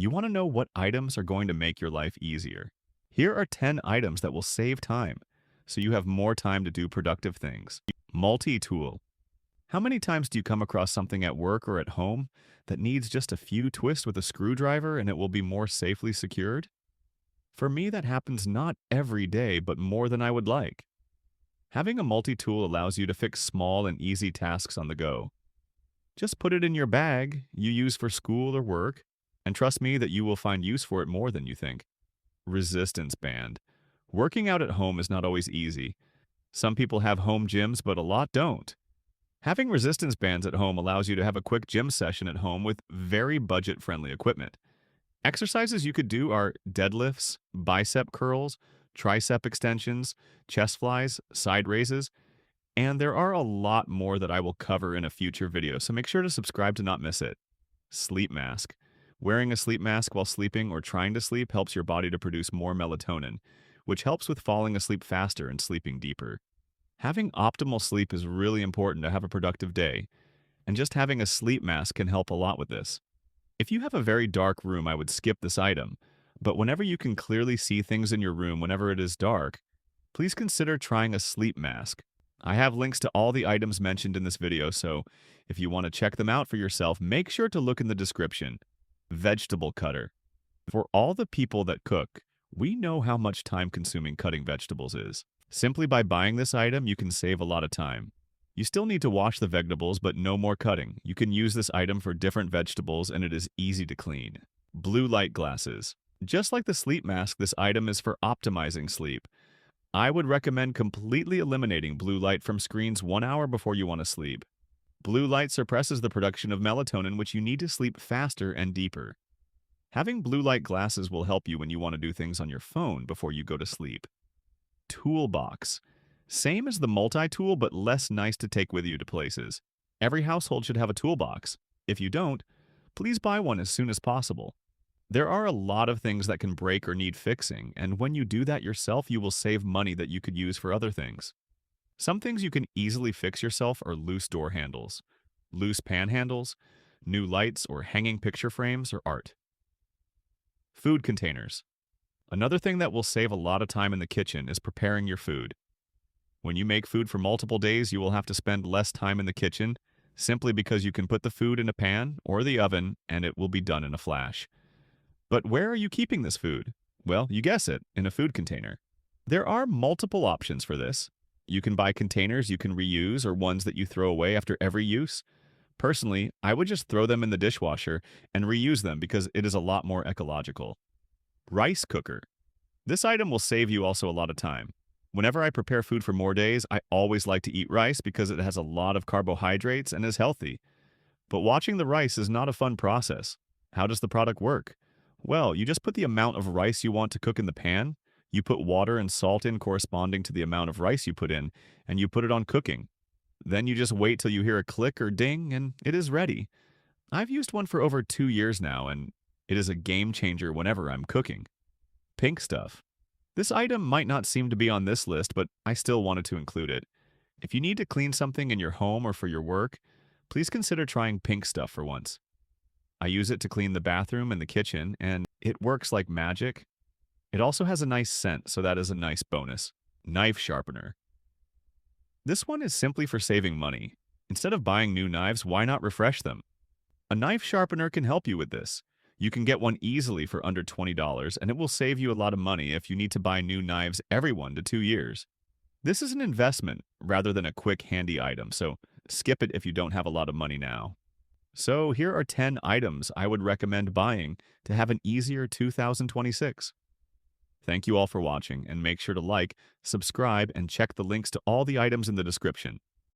You want to know what items are going to make your life easier. Here are 10 items that will save time, so you have more time to do productive things. Multi-tool. How many times do you come across something at work or at home that needs just a few twists with a screwdriver and it will be more safely secured? For me, that happens not every day, but more than I would like. Having a multi-tool allows you to fix small and easy tasks on the go. Just put it in your bag you use for school or work, and trust me that you will find use for it more than you think. Resistance band. Working out at home is not always easy. Some people have home gyms, but a lot don't. Having resistance bands at home allows you to have a quick gym session at home with very budget-friendly equipment. Exercises you could do are deadlifts, bicep curls, tricep extensions, chest flies, side raises, and there are a lot more that I will cover in a future video, so make sure to subscribe to not miss it. Sleep mask. Wearing a sleep mask while sleeping or trying to sleep helps your body to produce more melatonin, which helps with falling asleep faster and sleeping deeper. Having optimal sleep is really important to have a productive day, and just having a sleep mask can help a lot with this. If you have a very dark room, I would skip this item, but whenever you can clearly see things in your room whenever it is dark, please consider trying a sleep mask. I have links to all the items mentioned in this video, so if you want to check them out for yourself, make sure to look in the description. Vegetable cutter. For all the people that cook, we know how much time-consuming cutting vegetables is. Simply by buying this item, you can save a lot of time. You still need to wash the vegetables, but no more cutting. You can use this item for different vegetables, and it is easy to clean. Blue light glasses. Just like the sleep mask, this item is for optimizing sleep. I would recommend completely eliminating blue light from screens 1 hour before you want to sleep. Blue light suppresses the production of melatonin, which you need to sleep faster and deeper. Having blue light glasses will help you when you want to do things on your phone before you go to sleep. Toolbox. Same as the multi-tool, but less nice to take with you to places. Every household should have a toolbox. If you don't, please buy one as soon as possible. There are a lot of things that can break or need fixing, and when you do that yourself, you will save money that you could use for other things. Some things you can easily fix yourself are loose door handles, loose pan handles, new lights, or hanging picture frames or art. Food containers. Another thing that will save a lot of time in the kitchen is preparing your food. When you make food for multiple days, you will have to spend less time in the kitchen simply because you can put the food in a pan or the oven and it will be done in a flash. But where are you keeping this food? Well, you guess it, in a food container. There are multiple options for this. You can buy containers you can reuse or ones that you throw away after every use. Personally, I would just throw them in the dishwasher and reuse them because it is a lot more ecological. Rice cooker. This item will save you also a lot of time. Whenever I prepare food for more days, I always like to eat rice because it has a lot of carbohydrates and is healthy. But watching the rice is not a fun process. How does the product work? Well, you just put the amount of rice you want to cook in the pan, you put water and salt in corresponding to the amount of rice you put in, and you put it on cooking. Then you just wait till you hear a click or ding, and it is ready. I've used one for over 2 years now, and it is a game changer whenever I'm cooking. Pink stuff. This item might not seem to be on this list, but I still wanted to include it. If you need to clean something in your home or for your work, please consider trying pink stuff for once. I use it to clean the bathroom and the kitchen, and it works like magic. It also has a nice scent, so that is a nice bonus. Knife sharpener. This one is simply for saving money. Instead of buying new knives, why not refresh them? A knife sharpener can help you with this. You can get one easily for under $20, and it will save you a lot of money if you need to buy new knives every 1 to 2 years. This is an investment rather than a quick handy item, so skip it if you don't have a lot of money now. So here are 10 items I would recommend buying to have an easier 2026. Thank you all for watching, and make sure to like, subscribe, and check the links to all the items in the description.